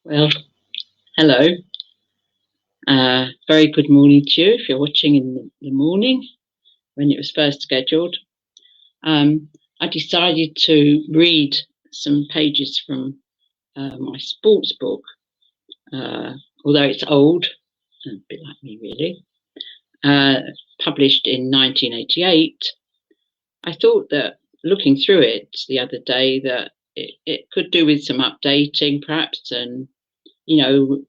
Well, hello. Very good morning to you if you're watching in the morning when it was first scheduled. I decided to read some pages from my sports book, although it's old, a bit like me really, published in 1988. I thought that looking through it the other day that it could do with some updating perhaps, and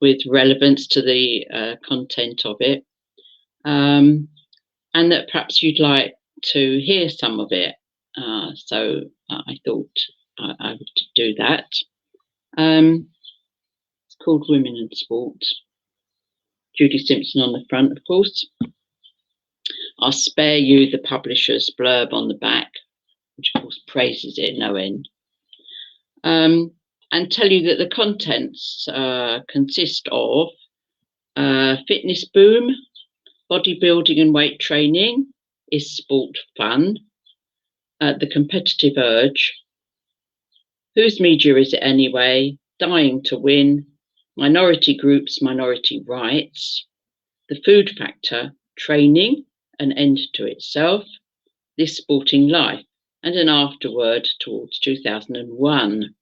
with relevance to the content of it, and that perhaps you'd like to hear some of it. So I thought I would do that. It's called Women in Sport. Judy Simpson on the front, of course. I'll spare you the publisher's blurb on the back, which of course praises it no end. And tell you that the contents consist of fitness boom, bodybuilding and weight training, is sport fun, the competitive urge, whose media is it anyway, dying to win, minority groups, minority rights, the food factor, training, an end to itself, this sporting life, and an afterword towards 2001.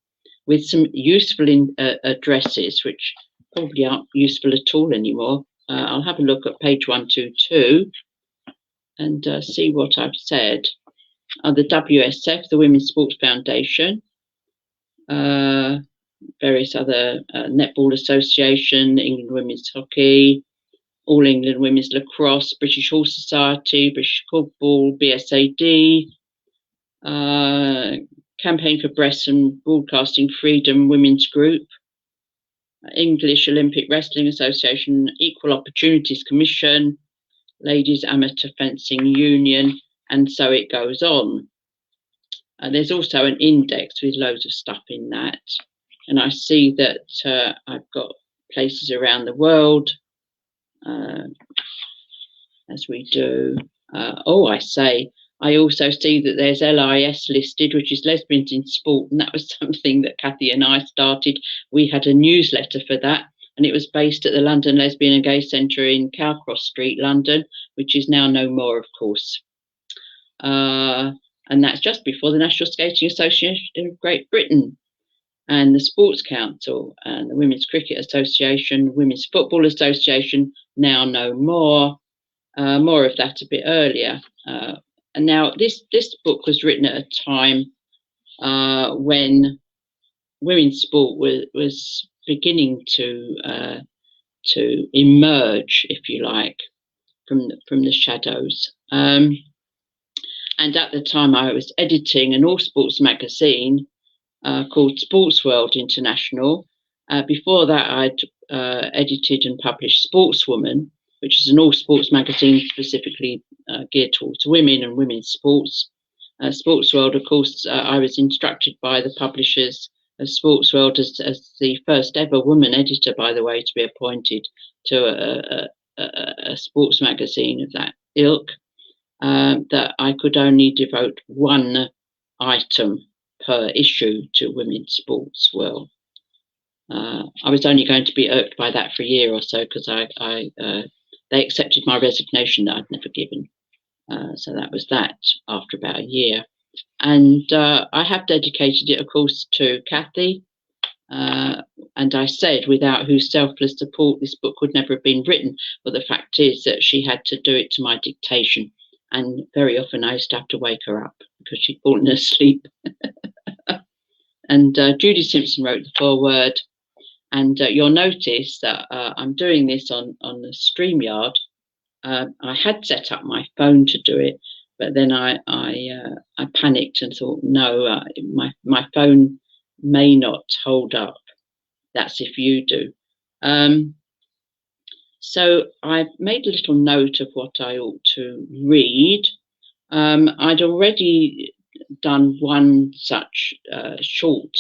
With some useful addresses, which probably aren't useful at all anymore. I'll have a look at page 122 and see what I've said. The WSF, the Women's Sports Foundation, various other Netball Association, England Women's Hockey, All England Women's Lacrosse, British Horse Society, British Football, BSAD, Campaign for Breast and Broadcasting Freedom Women's Group, English Olympic Wrestling Association, Equal Opportunities Commission, Ladies Amateur Fencing Union, and so it goes on. There's also an index with loads of stuff in that. And I see that I've got places around the world, as we do. I also see that there's LIS listed, which is Lesbians in Sport, and that was something that Kathy and I started. We had a newsletter for that, and it was based at the London Lesbian and Gay Centre in Cowcross Street, London, which is now no more, of course. And that's just before the National Skating Association of Great Britain and the Sports Council and the Women's Cricket Association, Women's Football Association, now no more. More of that a bit earlier. And now this book was written at a time when women's sport was beginning to emerge, if you like, from the shadows. And at the time, I was editing an all sports magazine called Sports World International. Before that, I'd edited and published Sportswoman, which is an all sports magazine specifically geared towards women and women's sports. Sports World, of course, I was instructed by the publishers of Sports World as the first ever woman editor, by the way, to be appointed to a sports magazine of that ilk, that I could only devote one item per issue to women's sports. Well, I was only going to be irked by that for a year or so because they accepted my resignation that I'd never given. So that was that after about a year. And I have dedicated it, of course, to Kathy. And I said, without whose selfless support, this book would never have been written. But the fact is that she had to do it to my dictation. And very often I used to have to wake her up because she'd fallen asleep. And Judy Simpson wrote the foreword. And you'll notice that I'm doing this on the StreamYard. I had set up my phone to do it, but then I panicked and thought, no, my phone may not hold up. That's if you do. So I've made a little note of what I ought to read. I'd already done one such short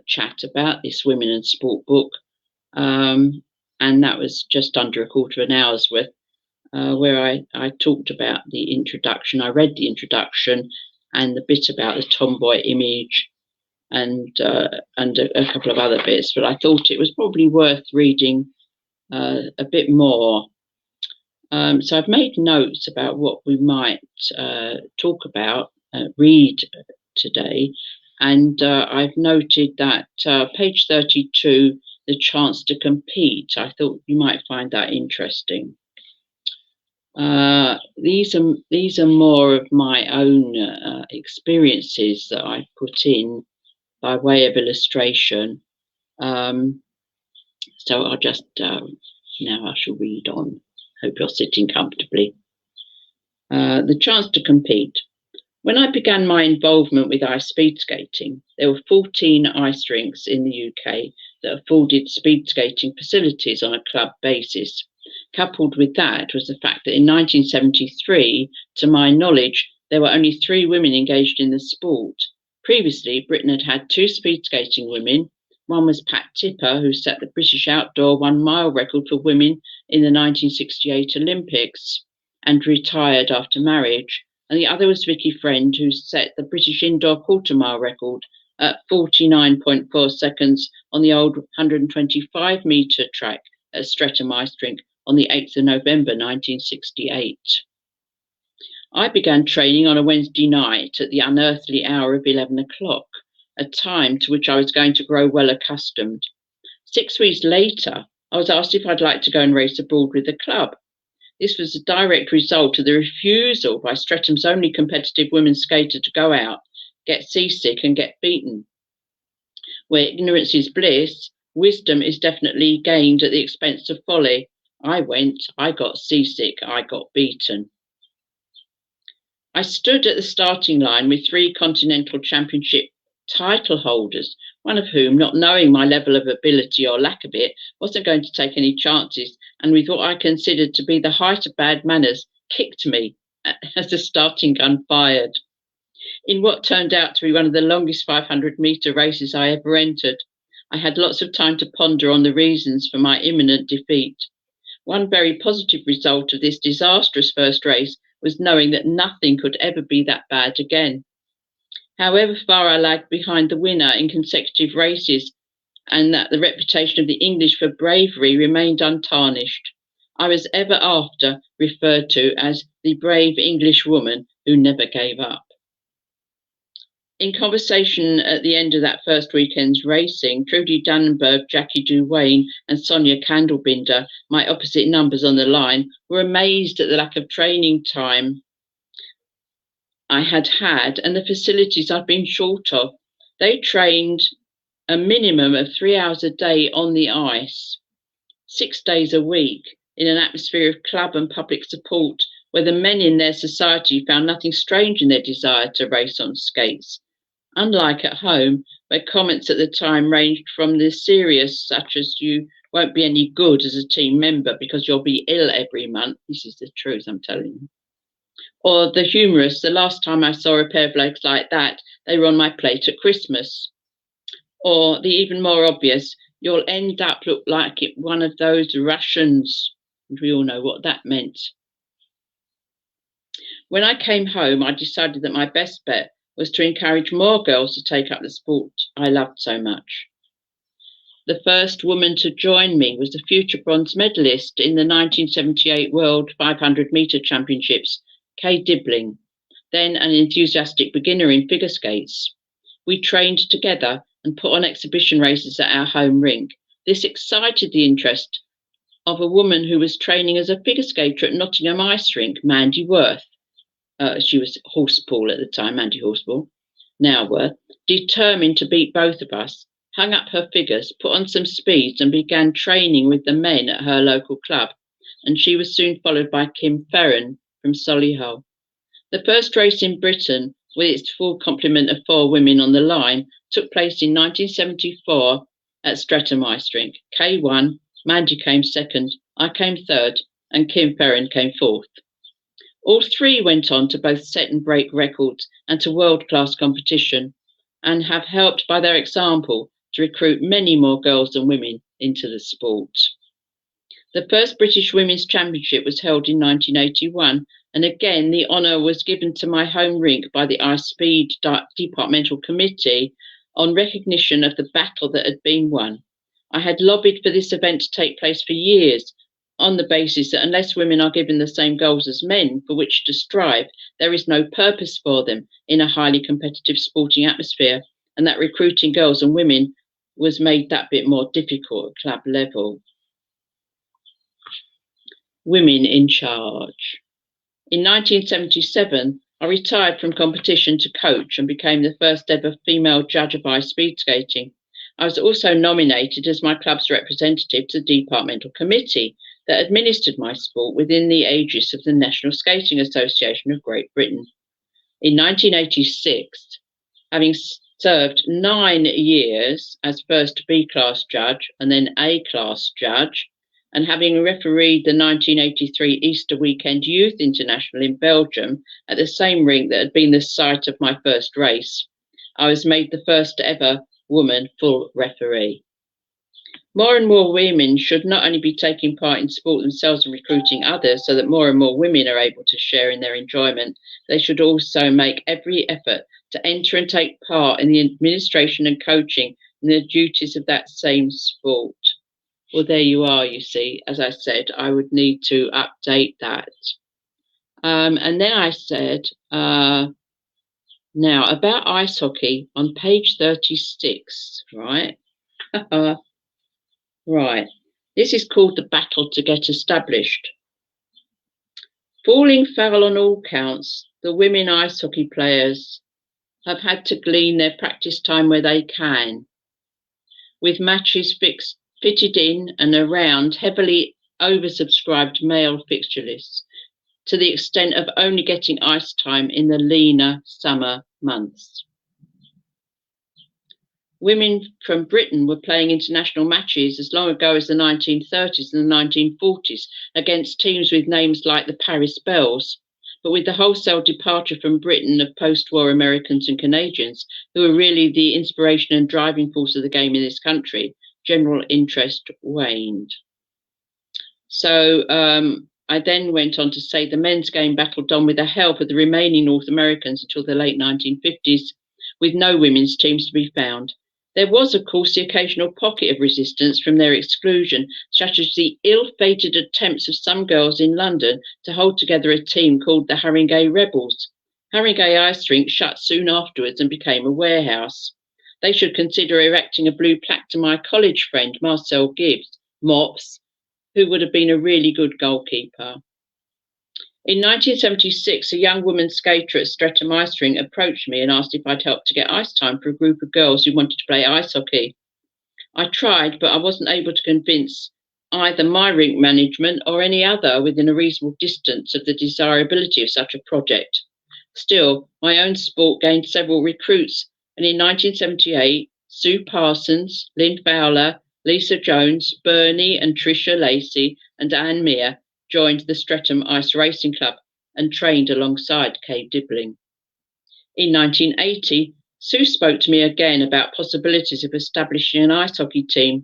chat about this Women in Sport book, and that was just under a quarter of an hour's worth, where I talked about the introduction. I read the introduction and the bit about the tomboy image, and a couple of other bits, but I thought it was probably worth reading a bit more. So I've made notes about what we might talk about, read today, and I've noted that page 32, the chance to compete. I thought you might find that interesting. These are more of my own experiences that I've put in by way of illustration. So I'll just now I shall read on. Hope you're sitting comfortably. The chance to compete. When I began my involvement with ice speed skating, there were 14 ice rinks in the UK that afforded speed skating facilities on a club basis. Coupled with that was the fact that in 1973, to my knowledge, there were only 3 women engaged in the sport. Previously, Britain had had 2 speed skating women. One was Pat Tipper, who set the British outdoor 1 mile record for women in the 1968 Olympics and retired after marriage. And the other was Vicky Friend, who set the British indoor quarter mile record at 49.4 seconds on the old 125 metre track at Streatham Ice Rink on the 8th of November 1968. I began training on a Wednesday night at the unearthly hour of 11 o'clock, a time to which I was going to grow well accustomed. 6 weeks later, I was asked if I'd like to go and race abroad with the club. This was a direct result of the refusal by Streatham's only competitive women's skater to go out, get seasick and get beaten. Where ignorance is bliss, wisdom is definitely gained at the expense of folly. I went, I got seasick, I got beaten. I stood at the starting line with 3 Continental Championship title holders, one of whom, not knowing my level of ability or lack of it, wasn't going to take any chances, and with what I considered to be the height of bad manners, kicked me as the starting gun fired. In what turned out to be one of the longest 500-metre races I ever entered, I had lots of time to ponder on the reasons for my imminent defeat. One very positive result of this disastrous first race was knowing that nothing could ever be that bad again. However far I lagged behind the winner in consecutive races, and that the reputation of the English for bravery remained untarnished, I was ever after referred to as the brave English woman who never gave up. In conversation at the end of that first weekend's racing, Trudy Dannenberg, Jackie Duane and Sonia Candlebinder, my opposite numbers on the line, were amazed at the lack of training time I had and the facilities I'd been short of. They trained a minimum of 3 hours a day on the ice, 6 days a week, in an atmosphere of club and public support, where the men in their society found nothing strange in their desire to race on skates. Unlike at home, where comments at the time ranged from the serious, such as "you won't be any good as a team member because you'll be ill every month," this is the truth, I'm telling you, or the humorous, "the last time I saw a pair of legs like that, they were on my plate at Christmas," or the even more obvious, "you'll end up look like one of those Russians," and we all know what that meant. When I came home, I decided that my best bet was to encourage more girls to take up the sport I loved so much. The first woman to join me was the future bronze medalist in the 1978 World 500-metre Championships, Kay Dibbling, then an enthusiastic beginner in figure skates. We trained together and put on exhibition races at our home rink. This excited the interest of a woman who was training as a figure skater at Nottingham Ice Rink, Mandy Worth. She was Horspool at the time, Mandy Horspool, now Worth, determined to beat both of us, hung up her figures, put on some speeds and began training with the men at her local club. And she was soon followed by Kim Ferren from Solihull. The first race in Britain, with its full complement of 4 women on the line, took place in 1974 at Streatham Ice Rink. Kay won, Mandy came second, I came third, and Kim Ferren came fourth. All 3 went on to both set and break records and to world-class competition, and have helped by their example to recruit many more girls and women into the sport. The first British Women's Championship was held in 1981, and again the honour was given to my home rink by the Ice Speed Departmental Committee, on recognition of the battle that had been won. I had lobbied for this event to take place for years on the basis that unless women are given the same goals as men for which to strive, there is no purpose for them in a highly competitive sporting atmosphere, and that recruiting girls and women was made that bit more difficult at club level. Women in charge. In 1977, I retired from competition to coach and became the first ever female judge of ice speed skating. I was also nominated as my club's representative to the departmental committee that administered my sport within the aegis of the National Skating Association of Great Britain. In 1986, having served 9 years as first B-class judge and then A-class judge, and having refereed the 1983 Easter Weekend Youth International in Belgium at the same rink that had been the site of my first race, I was made the first ever woman full referee. More and more women should not only be taking part in sport themselves and recruiting others so that more and more women are able to share in their enjoyment, they should also make every effort to enter and take part in the administration and coaching and the duties of that same sport. Well, there you are, you see. As I said, I would need to update that. And then I said, now about ice hockey on page 36, right? Right. This is called the battle to get established. Falling foul on all counts, the women ice hockey players have had to glean their practice time where they can, with matches fitted in and around heavily oversubscribed male fixture lists, to the extent of only getting ice time in the leaner summer months. Women from Britain were playing international matches as long ago as the 1930s and the 1940s against teams with names like the Paris Belles. But with the wholesale departure from Britain of post-war Americans and Canadians, who were really the inspiration and driving force of the game in this country, general interest waned. So I then went on to say the men's game battled on with the help of the remaining North Americans until the late 1950s, with no women's teams to be found. There was, of course, the occasional pocket of resistance from their exclusion, such as the ill-fated attempts of some girls in London to hold together a team called the Haringey Rebels. Haringey Ice Rink shut soon afterwards and became a warehouse. They should consider erecting a blue plaque to my college friend, Marcel Gibbs, Mops, who would have been a really good goalkeeper. In 1976, a young woman skater at Streatham Ice Rink approached me and asked if I'd help to get ice time for a group of girls who wanted to play ice hockey. I tried, but I wasn't able to convince either my rink management or any other within a reasonable distance of the desirability of such a project. Still, my own sport gained several recruits, and in 1978, Sue Parsons, Lynn Fowler, Lisa Jones, Bernie and Tricia Lacey and Anne Mear joined the Streatham Ice Racing Club and trained alongside Kay Dibbling. In 1980, Sue spoke to me again about possibilities of establishing an ice hockey team.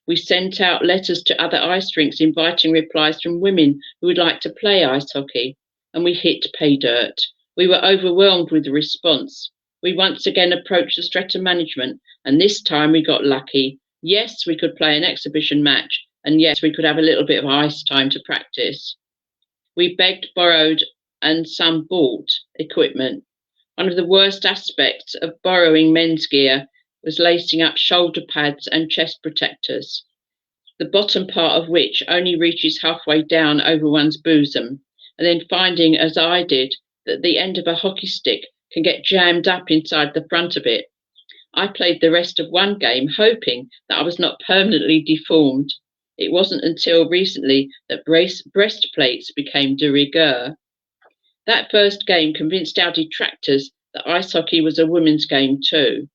We sent out letters to other ice rinks inviting replies from women who would like to play ice hockey, and we hit pay dirt. We were overwhelmed with the response. We once again approached the Streatham management, and this time we got lucky. Yes, we could play an exhibition match, and yes, we could have a little bit of ice time to practice. We begged, borrowed, and some bought equipment. One of the worst aspects of borrowing men's gear was lacing up shoulder pads and chest protectors, the bottom part of which only reaches halfway down over one's bosom, and then finding, as I did, that the end of a hockey stick can get jammed up inside the front of it. I played the rest of one game hoping that I was not permanently deformed. It wasn't until recently that breastplates became de rigueur. That first game convinced our detractors that ice hockey was a women's game too.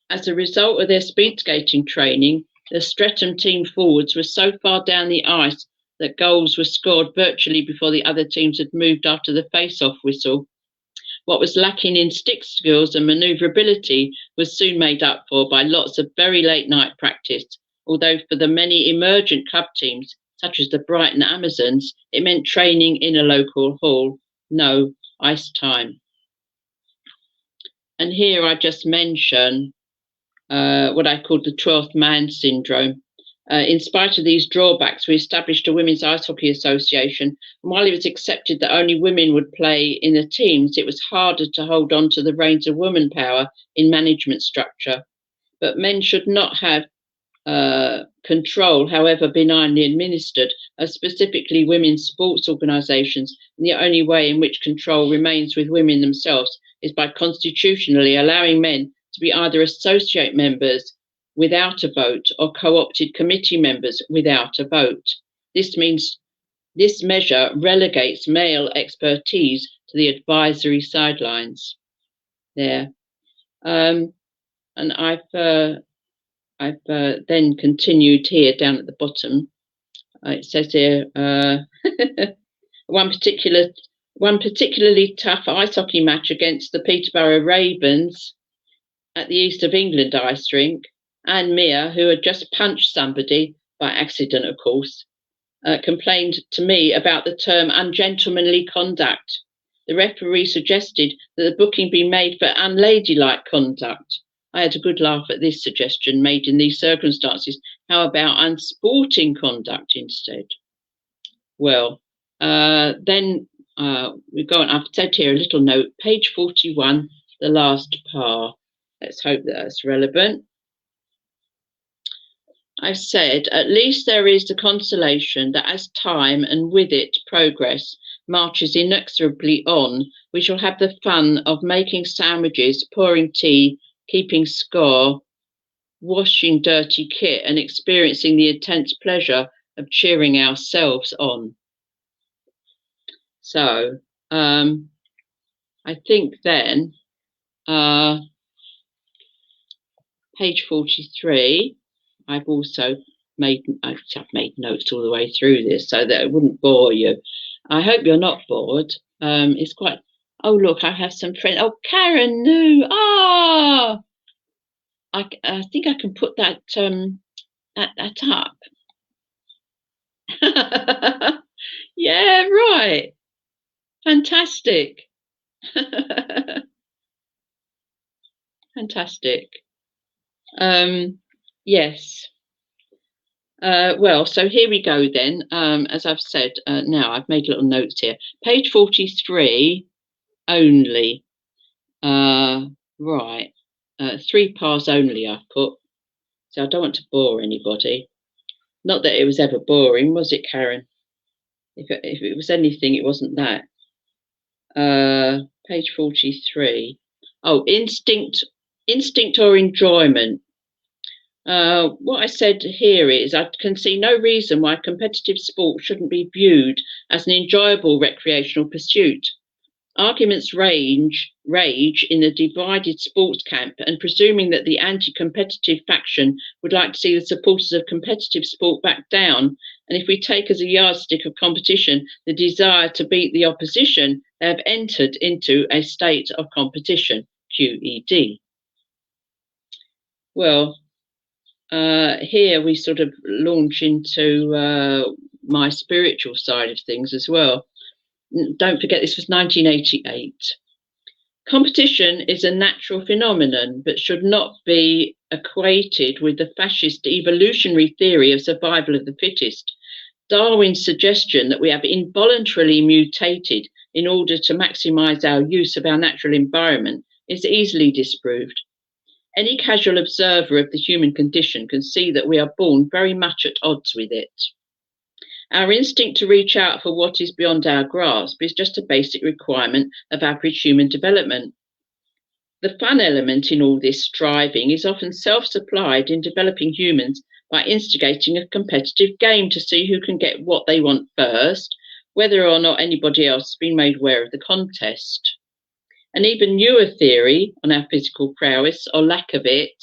As a result of their speed skating training, the Streatham team forwards were so far down the ice that goals were scored virtually before the other teams had moved after the face-off whistle. What was lacking in stick skills and manoeuvrability was soon made up for by lots of very late night practice, although for the many emergent club teams, such as the Brighton Amazons, it meant training in a local hall, no ice time. And here I just mention what I called the 12th man syndrome. In spite of these drawbacks, we established a Women's Ice Hockey Association. And while it was accepted that only women would play in the teams, it was harder to hold on to the reins of woman power in management structure. But men should not have control, however benignly administered, of specifically women's sports organisations. And the only way in which control remains with women themselves is by constitutionally allowing men to be either associate members without a vote or co-opted committee members without a vote. This means this measure relegates male expertise to the advisory sidelines. There. And I've then continued here down at the bottom. It says here, one particularly tough ice hockey match against the Peterborough Ravens at the East of England ice rink. Anne Mear, who had just punched somebody, by accident of course, complained to me about the term ungentlemanly conduct. The referee suggested that the booking be made for unladylike conduct. I had a good laugh at this suggestion made in these circumstances. How about unsporting conduct instead? Well, then we go on. I've said here a little note, page 41, the last par. Let's hope that that's relevant. I've said, at least there is the consolation that as time and with it progress marches inexorably on, we shall have the fun of making sandwiches, pouring tea, keeping score, washing dirty kit, and experiencing the intense pleasure of cheering ourselves on. So I think then page 43, I've made notes all the way through this so that it wouldn't bore you. I hope you're not bored. It's quite. Oh look, I have some friends. Oh, Karen, no. Ah, I think I can put that up. Yeah, right. Fantastic. Fantastic. Yes. Well, so here we go then. As I've said, now I've made little notes here. Page 43 only. Right. 3 pars only I've put. So I don't want to bore anybody. Not that it was ever boring, was it, Karen? If it was anything, it wasn't that. Page 43. Oh, instinct or enjoyment. What I said here is I can see no reason why competitive sport shouldn't be viewed as an enjoyable recreational pursuit. Arguments rage in the divided sports camp, and presuming that the anti-competitive faction would like to see the supporters of competitive sport back down, and if we take as a yardstick of competition the desire to beat the opposition, they have entered into a state of competition, QED. Well, here we sort of launch into my spiritual side of things as well. Don't forget, this was 1988. Competition is a natural phenomenon, but should not be equated with the fascist evolutionary theory of survival of the fittest. Darwin's suggestion that we have involuntarily mutated in order to maximize our use of our natural environment is easily disproved. Any casual observer of the human condition can see that we are born very much at odds with it. Our instinct to reach out for what is beyond our grasp is just a basic requirement of average human development. The fun element in all this striving is often self-supplied in developing humans by instigating a competitive game to see who can get what they want first, whether or not anybody else has been made aware of the contest. An even newer theory on our physical prowess, or lack of it,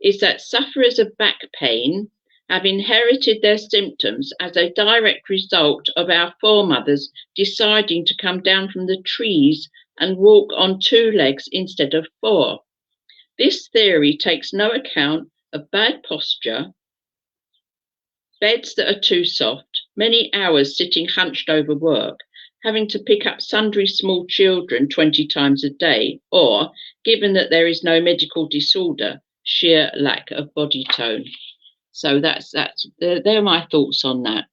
is that sufferers of back pain have inherited their symptoms as a direct result of our foremothers deciding to come down from the trees and walk on 2 legs instead of 4. This theory takes no account of bad posture, beds that are too soft, many hours sitting hunched over work, having to pick up sundry small children 20 times a day, or, given that there is no medical disorder, sheer lack of body tone. So they're my thoughts on that.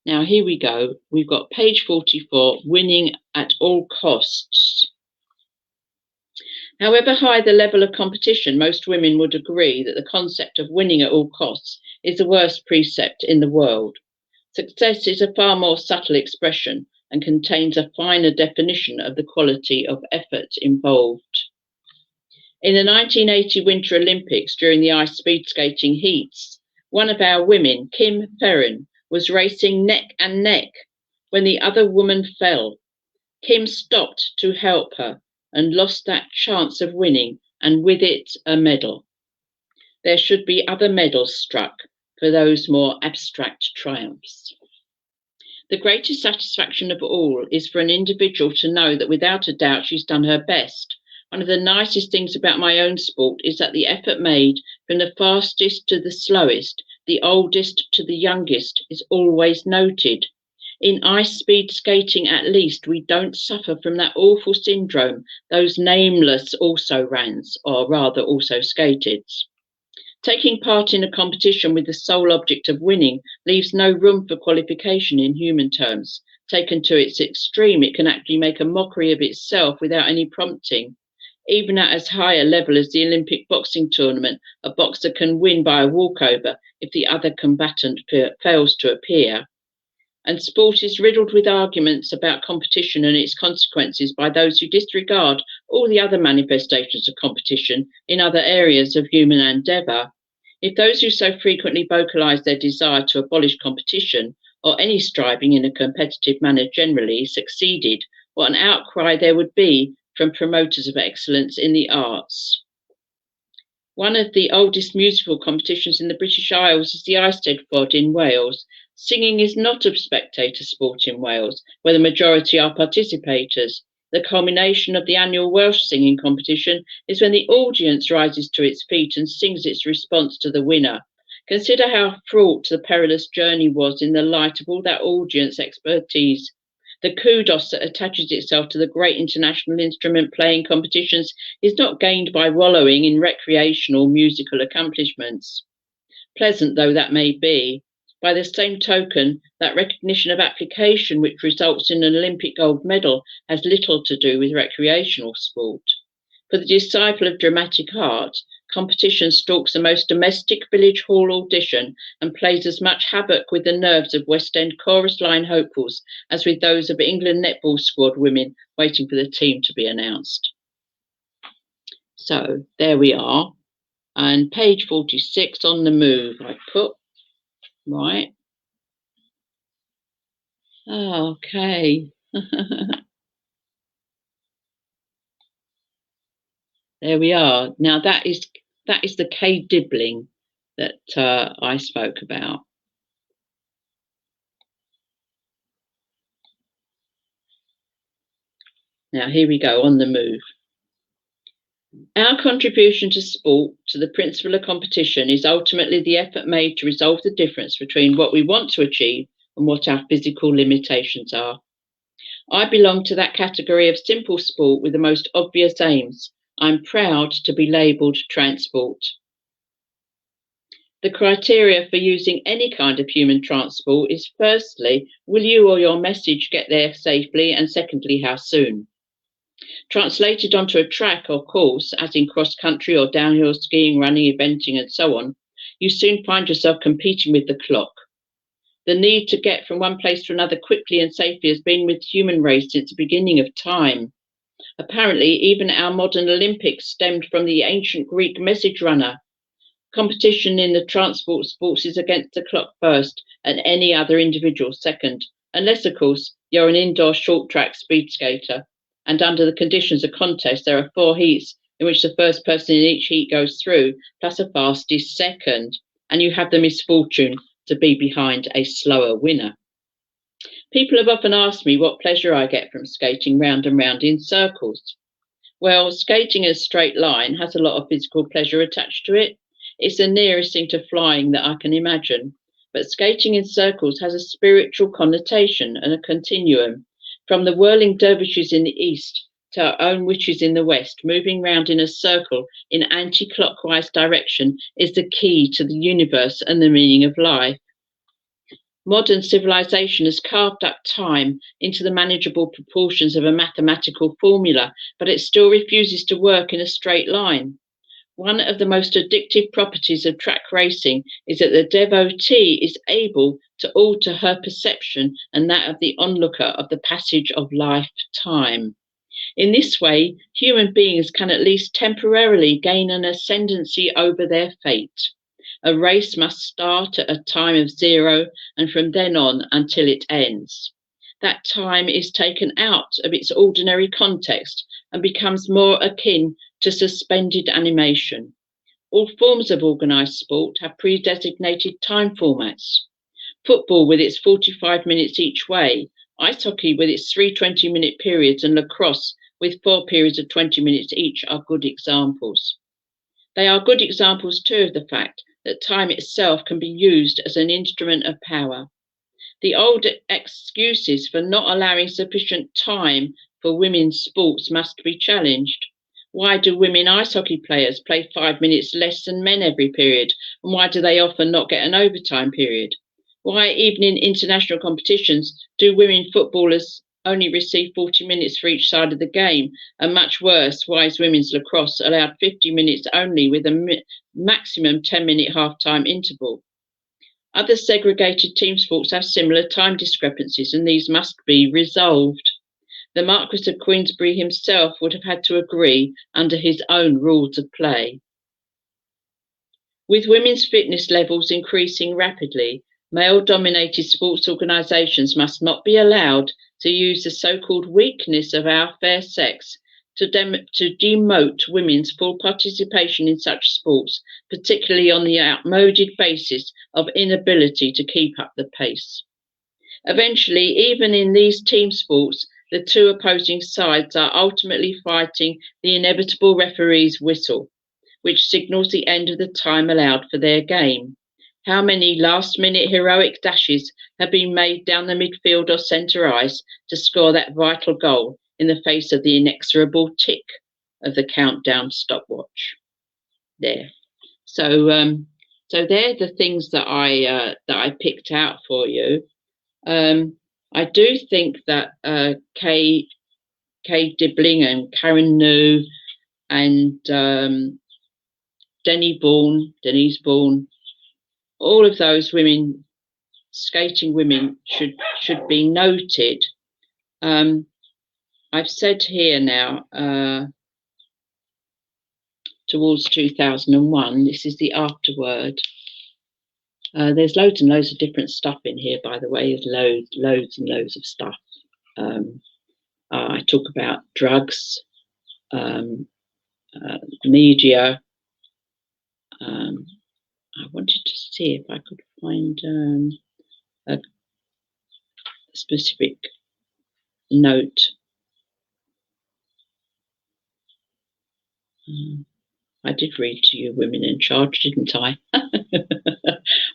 Now here we go. We've got page 44, winning at all costs. However high the level of competition, most women would agree that the concept of winning at all costs is the worst precept in the world. Success is a far more subtle expression and contains a finer definition of the quality of effort involved. In the 1980 Winter Olympics, during the ice speed skating heats, one of our women, Kim Ferrin, was racing neck and neck when the other woman fell. Kim stopped to help her and lost that chance of winning, and with it a medal. There should be other medals struck for those more abstract triumphs. The greatest satisfaction of all is for an individual to know that without a doubt she's done her best. One of the nicest things about my own sport is that the effort made from the fastest to the slowest, the oldest to the youngest, is always noted. In ice speed skating, at least, we don't suffer from that awful syndrome those nameless also-rans, or rather also-skateds. Taking part in a competition with the sole object of winning leaves no room for qualification in human terms. Taken to its extreme, it can actually make a mockery of itself without any prompting. Even at as high a level as the Olympic boxing tournament, a boxer can win by a walkover if the other combatant fails to appear. And sport is riddled with arguments about competition and its consequences by those who disregard all the other manifestations of competition in other areas of human endeavour. If those who so frequently vocalise their desire to abolish competition, or any striving in a competitive manner generally, succeeded, what an outcry there would be from promoters of excellence in the arts. One of the oldest musical competitions in the British Isles is the Eisteddfod in Wales. Singing is not a spectator sport in Wales, where the majority are participators. The culmination of the annual Welsh singing competition is when the audience rises to its feet and sings its response to the winner. Consider how fraught the perilous journey was in the light of all that audience expertise. The kudos that attaches itself to the great international instrument playing competitions is not gained by wallowing in recreational musical accomplishments. Pleasant though that may be, by the same token, that recognition of application which results in an Olympic gold medal has little to do with recreational sport. For the disciple of dramatic art, competition stalks the most domestic village hall audition and plays as much havoc with the nerves of West End chorus line hopefuls as with those of England netball squad women waiting for the team to be announced. So there we are. And page 46, on the move, I put. Right. Okay. There we are. Now that is the K-dibbling that I spoke about. Now here we go, on the move. Our contribution to sport, to the principle of competition, is ultimately the effort made to resolve the difference between what we want to achieve and what our physical limitations are. I belong to that category of simple sport with the most obvious aims. I'm proud to be labelled transport. The criteria for using any kind of human transport is, firstly, will you or your message get there safely, and secondly, how soon? Translated onto a track or course, as in cross-country or downhill skiing, running, eventing, and so on, you soon find yourself competing with the clock. The need to get from one place to another quickly and safely has been with the human race since the beginning of time. Apparently, even our modern Olympics stemmed from the ancient Greek message runner. Competition in the transport sports is against the clock first and any other individual second, unless, of course, you're an indoor short track speed skater. And under the conditions of contest, there are 4 heats in which the first person in each heat goes through, plus a fastest second, and you have the misfortune to be behind a slower winner. People have often asked me what pleasure I get from skating round and round in circles. Well, skating in a straight line has a lot of physical pleasure attached to it. It's the nearest thing to flying that I can imagine. But skating in circles has a spiritual connotation and a continuum, from the whirling dervishes in the east our own witches in the West, moving round in a circle in anti-clockwise direction is the key to the universe and the meaning of life. Modern civilization has carved up time into the manageable proportions of a mathematical formula, but it still refuses to work in a straight line. One of the most addictive properties of track racing is that the devotee is able to alter her perception and that of the onlooker of the passage of life-time. In this way, human beings can at least temporarily gain an ascendancy over their fate. A race must start at a time of 0 and from then on until it ends. That time is taken out of its ordinary context and becomes more akin to suspended animation. All forms of organised sport have pre-designated time formats. Football with its 45 minutes each way, ice hockey with its 3 20-minute periods, and lacrosse with 4 periods of 20 minutes each are good examples. They are good examples too of the fact that time itself can be used as an instrument of power. The old excuses for not allowing sufficient time for women's sports must be challenged. Why do women ice hockey players play 5 minutes less than men every period? And why do they often not get an overtime period? Why, even in international competitions, do women footballers only receive 40 minutes for each side of the game? And much worse, why is women's lacrosse allowed 50 minutes only with a maximum 10-minute half-time interval? Other segregated team sports have similar time discrepancies, and these must be resolved. The Marquis of Queensberry himself would have had to agree under his own rules of play. With women's fitness levels increasing rapidly, male-dominated sports organisations must not be allowed to use the so-called weakness of our fair sex to demote women's full participation in such sports, particularly on the outmoded basis of inability to keep up the pace. Eventually, even in these team sports, the two opposing sides are ultimately fighting the inevitable referee's whistle, which signals the end of the time allowed for their game. How many last-minute heroic dashes have been made down the midfield or centre ice to score that vital goal in the face of the inexorable tick of the countdown stopwatch? There. So they're the things that I picked out for you. I do think that Kay Dibbling and Karen New and Denise Bourne, all of those women, skating women, should be noted. I've said here now, towards 2001, this is the afterword. There's loads and loads of different stuff in here, by the way. There's loads and loads of stuff. I talk about drugs, media. I wanted to see if I could find a specific note. I did read to you Women in Charge, didn't I?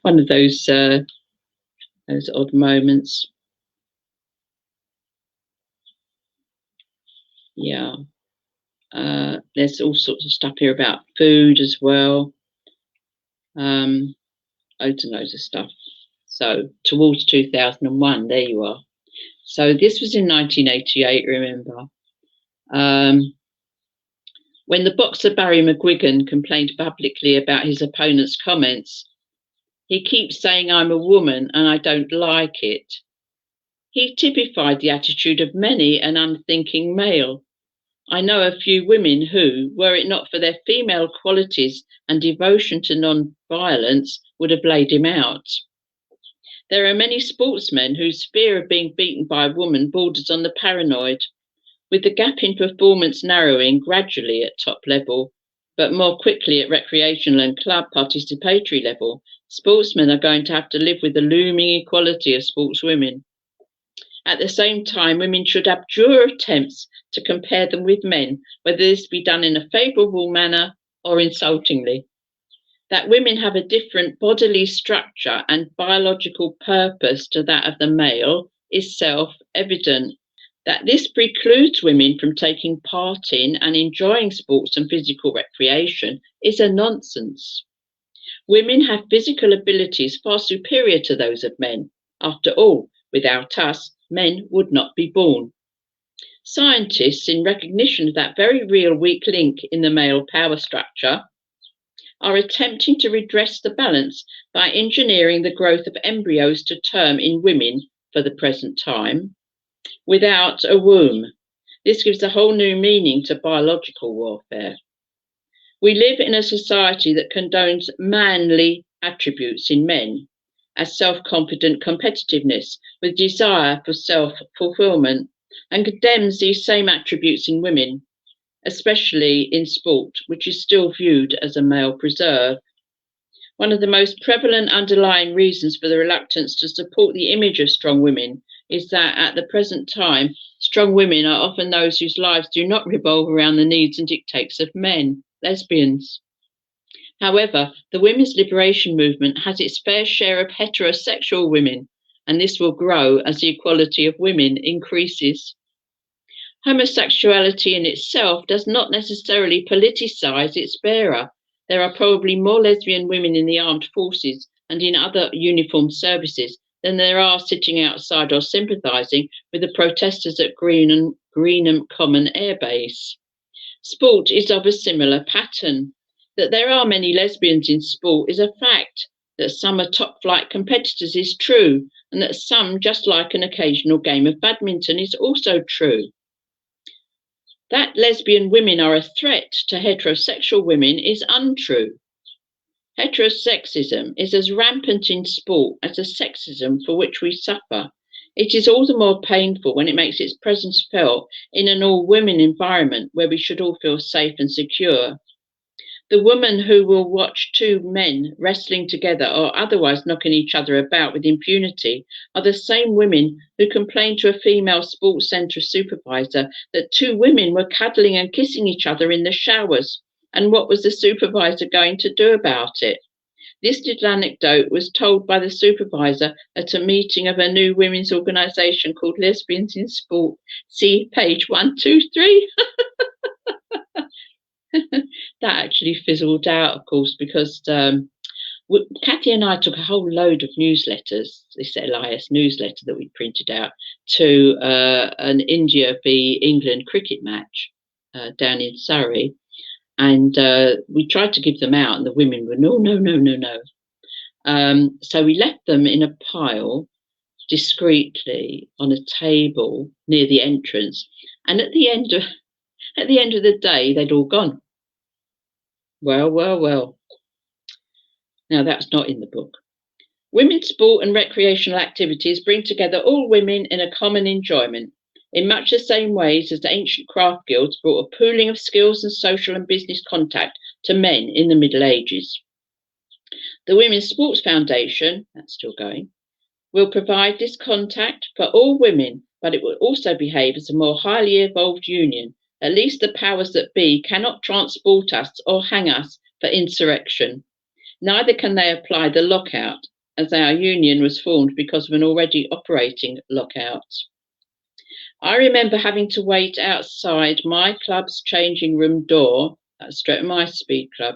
One of those odd moments. Yeah. There's all sorts of stuff here about food as well. Loads and loads of stuff. So towards 2001, there you are. So this was in 1988, remember. When the boxer Barry McGuigan complained publicly about his opponent's comments, "He keeps saying I'm a woman and I don't like it," he typified the attitude of many an unthinking male. I know a few women who, were it not for their female qualities and devotion to non-violence, would have laid him out. There are many sportsmen whose fear of being beaten by a woman borders on the paranoid. With the gap in performance narrowing gradually at top level, but more quickly at recreational and club participatory level, sportsmen are going to have to live with the looming equality of sportswomen. At the same time, women should abjure attempts to compare them with men, whether this be done in a favourable manner or insultingly. That women have a different bodily structure and biological purpose to that of the male is self-evident. That this precludes women from taking part in and enjoying sports and physical recreation is a nonsense. Women have physical abilities far superior to those of men. After all, without us, men would not be born. Scientists, in recognition of that very real weak link in the male power structure, are attempting to redress the balance by engineering the growth of embryos to term in women for the present time without a womb. This gives a whole new meaning to biological warfare. We live in a society that condones manly attributes in men, as self-confident competitiveness with desire for self-fulfillment, and condemns these same attributes in women, especially in sport, which is still viewed as a male preserve. One of the most prevalent underlying reasons for the reluctance to support the image of strong women is that at the present time, strong women are often those whose lives do not revolve around the needs and dictates of men, lesbians. However, the women's liberation movement has its fair share of heterosexual women, and this will grow as the equality of women increases. Homosexuality in itself does not necessarily politicize its bearer. There are probably more lesbian women in the armed forces and in other uniformed services than there are sitting outside or sympathizing with the protesters at Greenham Common Air Base. Sport is of a similar pattern. That there are many lesbians in sport is a fact. That some are top-flight competitors is true, and that some just like an occasional game of badminton is also true. That lesbian women are a threat to heterosexual women is untrue. Heterosexism is as rampant in sport as the sexism for which we suffer. It is all the more painful when it makes its presence felt in an all-women environment where we should all feel safe and secure. The woman who will watch two men wrestling together or otherwise knocking each other about with impunity are the same women who complained to a female sports centre supervisor that two women were cuddling and kissing each other in the showers, and what was the supervisor going to do about it? This little anecdote was told by the supervisor at a meeting of a new women's organisation called Lesbians in Sport. See page 123. That actually fizzled out, of course, because Kathy and I took a whole load of newsletters, this LIS newsletter that we printed out, to an India v England cricket match down in Surrey. And we tried to give them out, and the women were, no. So we left them in a pile discreetly on a table near the entrance. And at the end of the day, they'd all gone. Well. Now, that's not in the book. Women's sport and recreational activities bring together all women in a common enjoyment, in much the same ways as the ancient craft guilds brought a pooling of skills and social and business contact to men in the Middle Ages. The Women's Sports Foundation, that's still going, will provide this contact for all women, but it will also behave as a more highly evolved union. At least the powers that be cannot transport us or hang us for insurrection. Neither can they apply the lockout, as our union was formed because of an already operating lockout. I remember having to wait outside my club's changing room door, that's Stretton My Speed Club,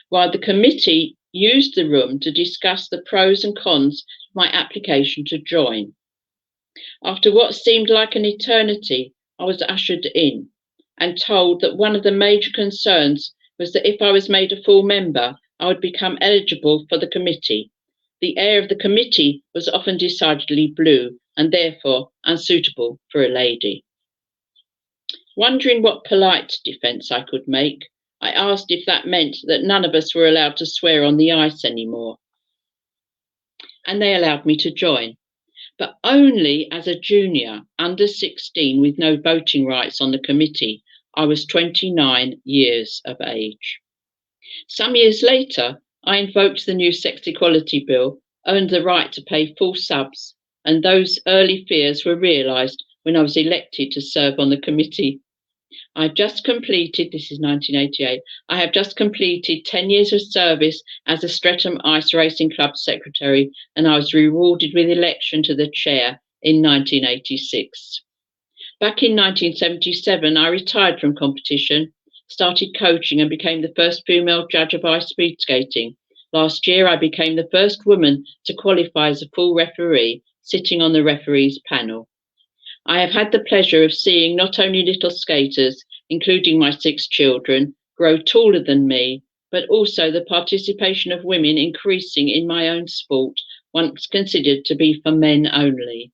while the committee used the room to discuss the pros and cons of my application to join. After what seemed like an eternity, I was ushered in and told that one of the major concerns was that if I was made a full member, I would become eligible for the committee. The air of the committee was often decidedly blue and therefore unsuitable for a lady. Wondering what polite defence I could make, I asked if that meant that none of us were allowed to swear on the ice anymore. And they allowed me to join, but only as a junior, under 16, with no voting rights on the committee. I was 29 years of age. Some years later, I invoked the new Sex Equality Bill, earned the right to pay full subs, and those early fears were realised when I was elected to serve on the committee. I just completed, this is 1988, I have just completed 10 years of service as a Streatham Ice Racing Club secretary, and I was rewarded with election to the chair in 1986. Back in 1977, I retired from competition, started coaching, and became the first female judge of ice speed skating. Last year, I became the first woman to qualify as a full referee, sitting on the referees panel. I have had the pleasure of seeing not only little skaters, including my 6 children, grow taller than me, but also the participation of women increasing in my own sport, once considered to be for men only.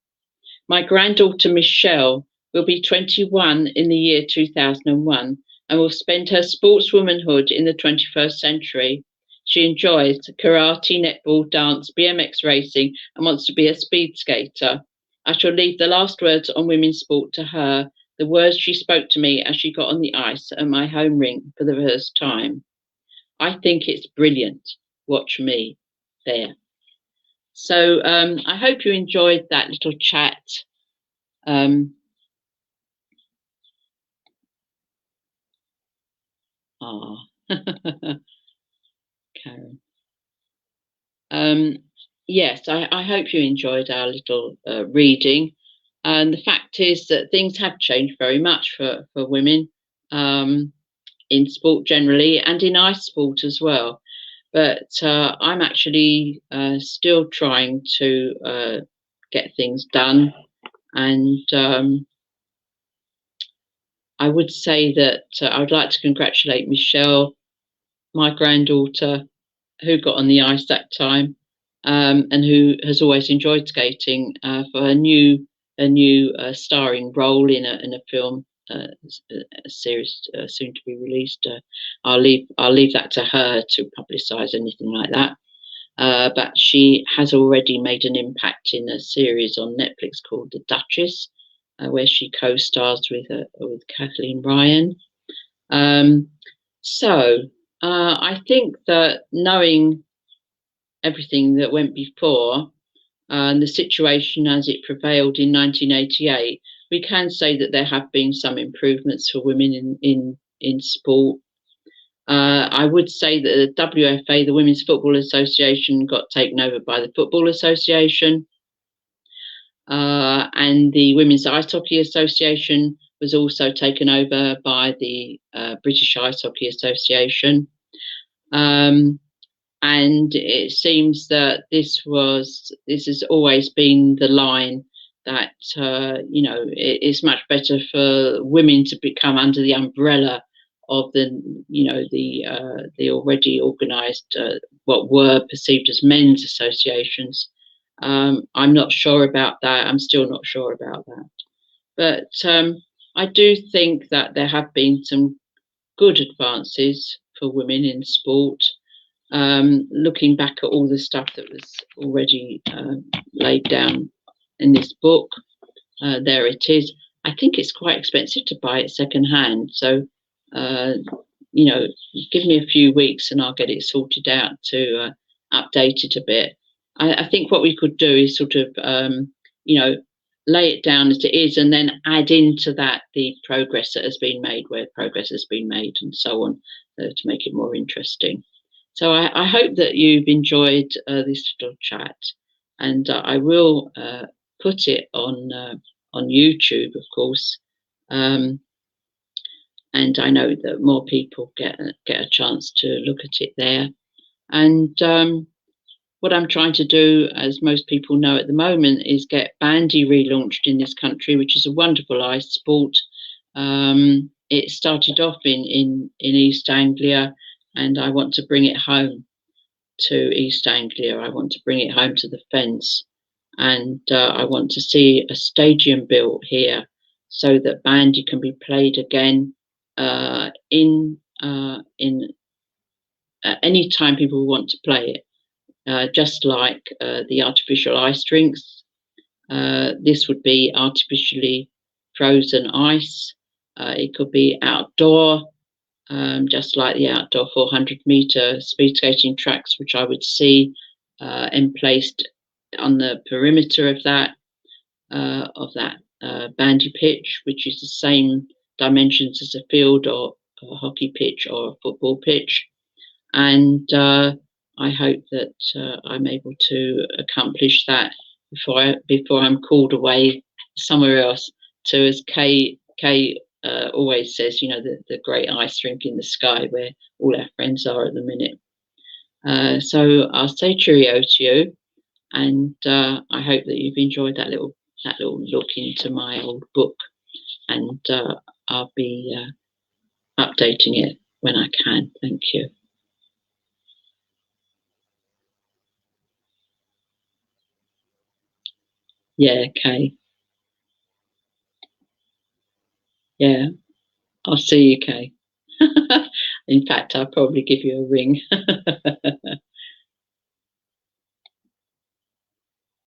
My granddaughter Michelle will be 21 in the year 2001 and will spend her sportswomanhood in the 21st century. She enjoys karate, netball, dance, BMX racing, and wants to be a speed skater. I shall leave the last words on women's sport to her, the words she spoke to me as she got on the ice at my home rink for the first time. I think it's brilliant. Watch me. There. So I hope you enjoyed that little chat. Um, Karen. Yes, I hope you enjoyed our little reading. And the fact is that things have changed very much for women in sport generally and in ice sport as well. But I'm actually still trying to get things done. And I would say that I would like to congratulate Michelle, my granddaughter, who got on the ice that time, and who has always enjoyed skating, for her new starring role in a film, a series soon to be released. I'll leave that to her to publicise anything like that. But she has already made an impact in a series on Netflix called The Duchess, where she co-stars with Kathleen Ryan. So I think that knowing everything that went before and the situation as it prevailed in 1988, we can say that there have been some improvements for women in sport. I would say that the WFA, the Women's Football Association, got taken over by the Football Association, and the Women's Ice Hockey Association was also taken over by the British Ice Hockey Association. And it seems that this has always been the line that it's much better for women to become under the umbrella of the already organised what were perceived as men's associations. I'm not sure about that. I'm still not sure about that. But I do think that there have been some good advances for women in sport. Looking back at all the stuff that was already laid down in this book, there it is. I think it's quite expensive to buy it secondhand. So, give me a few weeks and I'll get it sorted out to update it a bit. I think what we could do is sort of, lay it down as it is and then add into that the progress that has been made, where progress has been made, and so on, to make it more interesting. So I hope that you've enjoyed this little chat, and I will put it on YouTube, of course, and I know that more people get a chance to look at it there. And what I'm trying to do, as most people know at the moment, is get bandy relaunched in this country, which is a wonderful ice sport. It started off in East Anglia, and I want to bring it home to East Anglia. I want to bring it home to the fence, and I want to see a stadium built here so that bandy can be played again in any time people want to play it. Just like the artificial ice rinks, this would be artificially frozen ice. It could be outdoor, just like the outdoor 400-meter speed skating tracks, which I would see emplaced on the perimeter of that bandy pitch, which is the same dimensions as a field or a hockey pitch or a football pitch. And I hope that I'm able to accomplish that before I'm called away somewhere else to, as Kay always says, you know, the great ice rink in the sky where all our friends are at the minute. So I'll say cheerio to you, and I hope that you've enjoyed that little look into my old book, and I'll be updating it when I can. Thank you. Yeah, Kay. Yeah, I'll see you, Kay. In fact, I'll probably give you a ring.